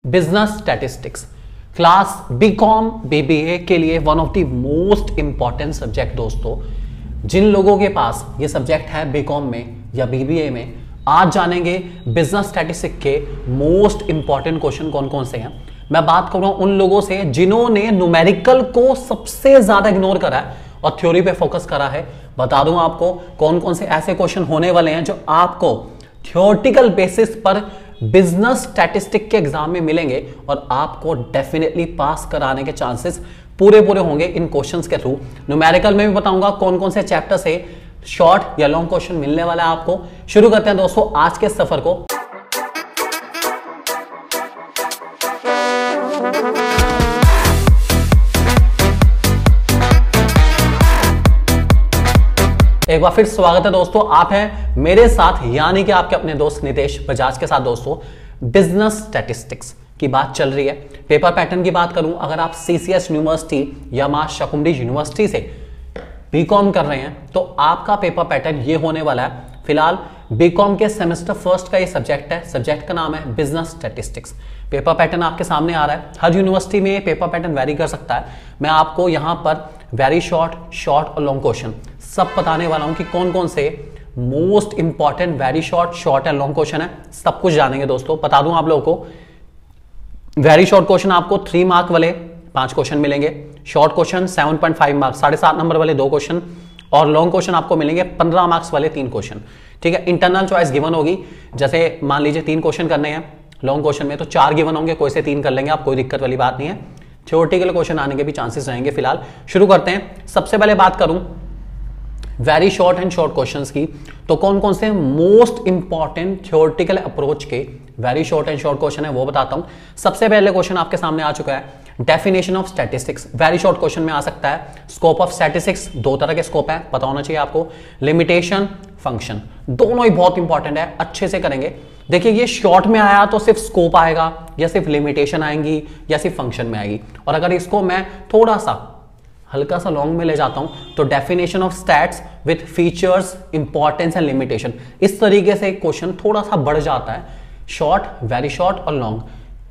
Business statistics class BCom BBA के लिए one of the most important subject दोस्तों। जिन लोगों के पास ये सब्जेक्ट है बीकॉम में या बीबीए में, आज जानेंगे बिजनेस स्टैटिस्टिक्स के मोस्ट इंपॉर्टेंट क्वेश्चन कौन कौन से हैं। मैं बात कर रहा हूं उन लोगों से जिन्होंने न्यूमेरिकल को सबसे ज्यादा इग्नोर करा है और थ्योरी पे फोकस करा है। बता दूं आपको कौन कौन से ऐसे क्वेश्चन होने वाले हैं जो आपको थ्योरेटिकल बेसिस पर बिजनेस स्टैटिस्टिक के एग्जाम में मिलेंगे और आपको डेफिनेटली पास कराने के चांसेस पूरे होंगे इन क्वेश्चंस के थ्रू। न्यूमेरिकल में भी बताऊंगा कौन कौन से चैप्टर से शॉर्ट या लॉन्ग क्वेश्चन मिलने वाला है आपको। शुरू करते हैं दोस्तों आज के सफर को। एक बार फिर स्वागत है दोस्तों, आप हैं मेरे साथ यानी कि आपके अपने दोस्त नितेश बजाज के साथ। दोस्तों बिजनेस स्टैटिस्टिक्स की बात चल रही है। पेपर पैटर्न की बात करूं, अगर आप सीसीएस यूनिवर्सिटी या मां शाकुंभरी यूनिवर्सिटी से बीकॉम कर रहे हैं तो आपका पेपर पैटर्न ये होने वाला है। फिलहाल बीकॉम के सेमेस्टर फर्स्ट का ये सब्जेक्ट है, सब्जेक्ट का नाम है बिजनेस स्टैटिस्टिक्स। पेपर पैटर्न आपके सामने आ रहा है। हर यूनिवर्सिटी में पेपर पैटर्न वेरी कर सकता है। मैं आपको यहां पर वेरी शॉर्ट और लॉन्ग क्वेश्चन सब बताने वाला हूं कि कौन कौन से most important very short and long question है, सब कुछ जानेंगे दोस्तों। बता दूं आप लोगों को, वेरी शॉर्ट क्वेश्चन आपको 3 मार्क वाले 5 क्वेश्चन मिलेंगे, शॉर्ट क्वेश्चन 7.5 मार्क 7.5 नंबर वाले 2 क्वेश्चन, और लॉन्ग क्वेश्चन आपको मिलेंगे 15 मार्क्स वाले 3 क्वेश्चन। ठीक है, इंटरनल चॉइस गिवन होगी। जैसे मान लीजिए 3 क्वेश्चन करने हैं लॉन्ग क्वेश्चन में तो 4 गिवन होंगे, कोई से 3 कर लेंगे आप, कोई दिक्कत वाली बात नहीं है। थ्योरेटिकल क्वेश्चन आने के भी चांसेस रहेंगे। फिलहाल शुरू करते हैं। सबसे पहले बात करूं very short and short questions की, तो कौन कौन से मोस्ट इंपॉर्टेंट थ्योरेटिकल अप्रोच के very short and short question है वो बताता हूं। सबसे पहले क्वेश्चन आपके सामने आ चुका है, definition of statistics. Very short question में आ सकता है। स्कोप ऑफ स्टैटिस्टिक्स, 2 तरह के स्कोप है, पता होना चाहिए आपको। लिमिटेशन, फंक्शन, दोनों ही बहुत इंपॉर्टेंट है, अच्छे से करेंगे। देखिए ये शॉर्ट में आया तो सिर्फ स्कोप आएगा या सिर्फ लिमिटेशन आएंगी या सिर्फ फंक्शन में आएगी, और अगर इसको मैं थोड़ा सा हल्का सा लॉन्ग में ले जाता हूं तो definition of stats with features, importance and limitation, इस तरीके से क्वेश्चन थोड़ा सा बढ़ जाता है। शॉर्ट, वेरी शॉर्ट और लॉन्ग।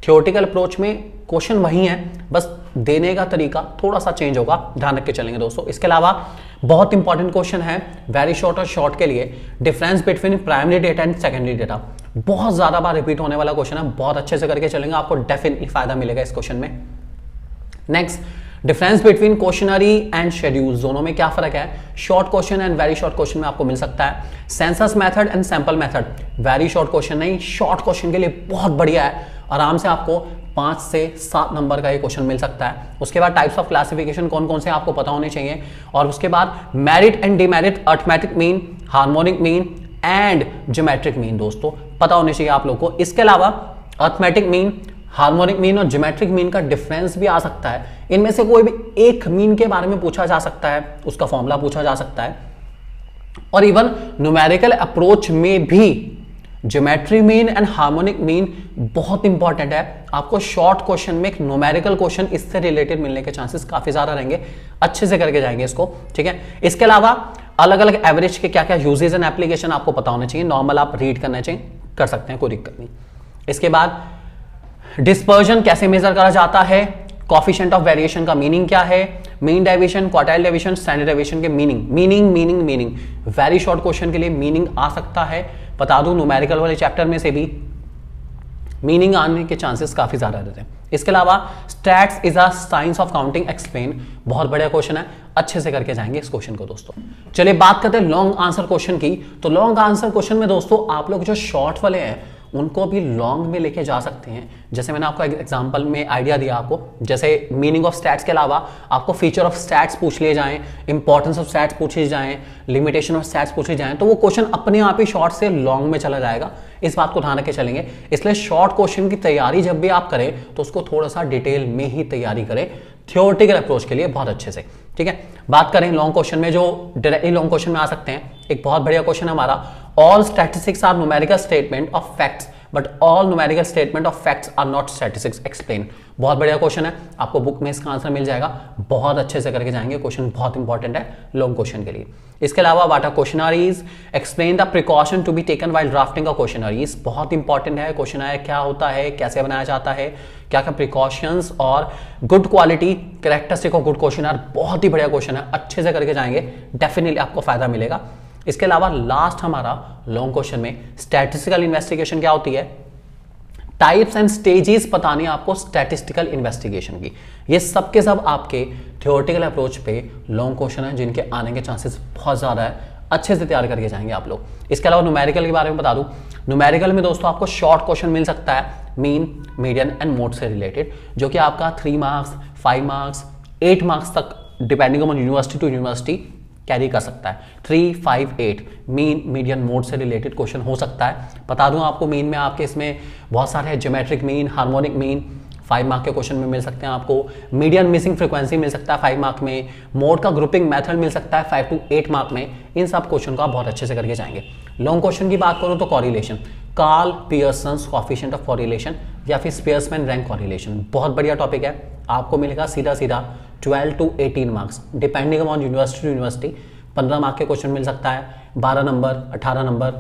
थ्योरेटिकल अप्रोच में क्वेश्चन वही है, बस देने का तरीका थोड़ा सा चेंज होगा, ध्यान रख के चलेंगे दोस्तों। इसके अलावा बहुत इंपॉर्टेंट क्वेश्चन है वेरी शॉर्ट और शॉर्ट के लिए, difference between primary data and secondary data. बहुत ज्यादा बार रिपीट होने वाला क्वेश्चन है, बहुत अच्छे से करके चलेंगे, आपको डेफिनेटली फायदा मिलेगा इस क्वेश्चन में। Next, difference between questionnaire and schedule, दोनों में क्या फर्क है। Short question and very short question में आपको मिल सकता है। Census method and sample method, very short question नहीं, शॉर्ट क्वेश्चन के लिए बहुत बढ़िया है, आराम से आपको 5 से 7 नंबर का ये क्वेश्चन मिल सकता है। उसके बाद टाइप्स ऑफ क्लासिफिकेशन कौन कौन से आपको पता होने चाहिए, और उसके बाद merit and demerit, arithmetic mean, harmonic mean and geometric mean दोस्तों पता होने चाहिए आप लोग को। इसके अलावा अर्थमेटिक मीन, हार्मोनिक मीन और ज्योमेट्रिक मीन का डिफरेंस भी आ सकता है। इनमें से कोई भी एक मीन के बारे में पूछा जा सकता है, उसका फॉर्मूला पूछा जा सकता है। और इवन न्यूमेरिकल अप्रोच में भी geometry mean and harmonic mean बहुत इंपॉर्टेंट है। आपको शॉर्ट क्वेश्चन में एक न्यूमेरिकल क्वेश्चन इससे रिलेटेड मिलने के चांसेस काफी ज्यादा रहेंगे, अच्छे से करके जाएंगे इसको। ठीक है, इसके अलावा अलग अलग एवरेज के क्या क्या यूजेज एंड एप्लीकेशन आपको पता होने चाहिए। नॉर्मल आप रीड करना चाहिए, कर सकते हैं, कोई दिक्कत नहीं। इसके बाद डिस्पर्जन कैसे मेजर करा जाता है, कोएफिशिएंट ऑफ वेरिएशन का मीनिंग क्या है, mean deviation, quartile deviation, standard deviation के मीनिंग। वेरी शॉर्ट क्वेश्चन के लिए मीनिंग आ सकता है। बता दूं न्यूमेरिकल वाले चैप्टर में से भी मीनिंग आने के चांसेस काफी ज्यादा रहते हैं। इसके अलावा stats is a science of counting explain, बहुत बढ़िया क्वेश्चन है, अच्छे से करके जाएंगे इस क्वेश्चन को दोस्तों। चलिए बात करते हैं लॉन्ग आंसर क्वेश्चन की। तो लॉन्ग आंसर क्वेश्चन में दोस्तों आप लोग जो शॉर्ट वाले हैं उनको भी लॉन्ग में लेके जा सकते हैं। जैसे मैंने आपको एग्जांपल में आइडिया दिया आपको, जैसे मीनिंग ऑफ स्टैट्स के अलावा आपको फीचर ऑफ स्टैट्स पूछ लिए जाएं, इंपॉर्टेंस ऑफ स्टैट्स पूछे जाएं, लिमिटेशन ऑफ स्टैट्स पूछे जाएं, तो वो क्वेश्चन अपने आप ही शॉर्ट से लॉन्ग में चला जाएगा। इस बात को ध्यान रख के चलेंगे। इसलिए शॉर्ट क्वेश्चन की तैयारी जब भी आप करें तो उसको थोड़ा सा डिटेल में ही तैयारी करें, थ्योरेटिकल अप्रोच के लिए बहुत अच्छे से। ठीक है, बात करें लॉन्ग क्वेश्चन में, जो डायरेक्टली लॉन्ग क्वेश्चन में आ सकते हैं। एक बहुत बढ़िया क्वेश्चन है हमारा, all statistics are numerical statement of facts but all numerical statement of facts are not statistics, explain. बहुत बढ़िया क्वेश्चन है, आपको बुक में इसका आंसर मिल जाएगा, बहुत अच्छे से करके जाएंगे, क्वेश्चन बहुत इंपॉर्टेंट है लॉन्ग क्वेश्चन के लिए। इसके अलावा what are questionnaires, explain the precaution to be taken while drafting a questionnaires, बहुत इंपॉर्टेंट है। क्वेश्चनरी क्या होता है, कैसे बनाया जाता है, क्या क्या प्रिकॉशंस और good quality characteristic of good questionnaire, बहुत ही बढ़िया क्वेश्चन है, अच्छे से करके जाएंगे, डेफिनेटली आपको फायदा मिलेगा। इसके अलावा लास्ट हमारा लॉन्ग क्वेश्चन में स्टैटिस्टिकल इन्वेस्टिगेशन क्या होती है, टाइप्स एंड स्टेजेस बतानी है आपको स्टैटिस्टिकल इन्वेस्टिगेशन की। ये सब के सब आपके थ्योरेटिकल अप्रोच पे लॉन्ग क्वेश्चन है जिनके आने के चांसेस बहुत ज्यादा है, अच्छे से तैयार करके जाएंगे आप लोग। इसके अलावा न्यूमेरिकल के बारे में बता दूं, न्यूमेरिकल में दोस्तों आपको शॉर्ट क्वेश्चन मिल सकता है मीन, मीडियन एंड मोड से रिलेटेड, जो कि आपका 3 मार्क्स, 5 मार्क्स, 8 मार्क्स तक depending on university to university carry कर सकता है। 3, 5, 8 मीन, मीडियन, मोड से रिलेटेड क्वेश्चन हो सकता है। बता दूं आपको, मीन में आपके इसमें बहुत सारे हैं, geometric mean, harmonic mean 5 mark के क्वेश्चन में मिल सकते हैं आपको, मीडियन मिसिंग फ्रीक्वेंसी मिल सकता है 5 मार्क में, मोड का ग्रुपिंग मेथड मिल सकता है 5 to 8 मार्क में। इन सब क्वेश्चन को आप बहुत अच्छे से करके जाएंगे। लॉन्ग क्वेश्चन की बात करूं तो correlation, Karl Pearson's coefficient of correlation या फिर स्पियर्समैन रैंक कॉरिलेशन, बहुत बढ़िया टॉपिक है, आपको मिलेगा सीधा सीधा 12 to 18 marks depending on university to university. 15 mark के क्वेश्चन मिल सकता है, 12 नंबर, 18 नंबर,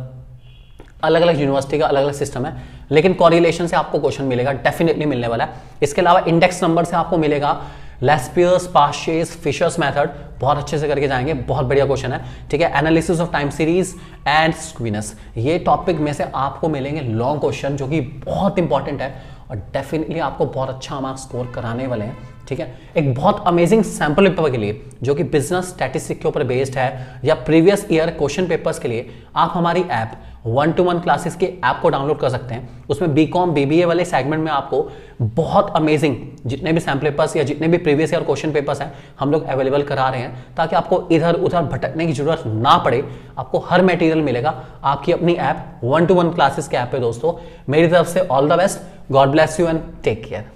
अलग अलग यूनिवर्सिटी का अलग अलग सिस्टम है, लेकिन कॉरिलेशन से आपको क्वेश्चन मिलेगा, डेफिनेटली मिलने वाला है। इसके अलावा इंडेक्स नंबर से आपको मिलेगा लेस्पियर्स, पाशेस, फिशर्स मेथड, बहुत अच्छे से करके जाएंगे, बहुत बढ़िया क्वेश्चन है, ठीक है। Analysis of time series and skewness, ये टॉपिक में से आपको मिलेंगे लॉन्ग क्वेश्चन जो कि बहुत इंपॉर्टेंट है और डेफिनेटली आपको बहुत अच्छा मार्क्स स्कोर कराने वाले हैं, ठीक है। एक बहुत अमेजिंग सैंपल पेपर के लिए जो कि बिजनेस स्टैटिस्टिक्स के ऊपर बेस्ड है या प्रीवियस ईयर क्वेश्चन पेपर्स के लिए, आप हमारी ऐप 1-to-1 क्लासेस के ऐप को डाउनलोड कर सकते हैं। उसमें बीकॉम बीबीए वाले सेगमेंट में आपको बहुत अमेजिंग जितने भी सैम्पल पेपर्स या जितने भी प्रीवियस ईयर क्वेश्चन पेपर्स हैं हम लोग अवेलेबल करा रहे हैं, ताकि आपको इधर उधर भटकने की जरूरत ना पड़े, आपको हर मटेरियल मिलेगा आपकी अपनी ऐप 1-to-1 क्लासेस के ऐप पे। दोस्तों मेरी तरफ से all the best, God bless you and take care.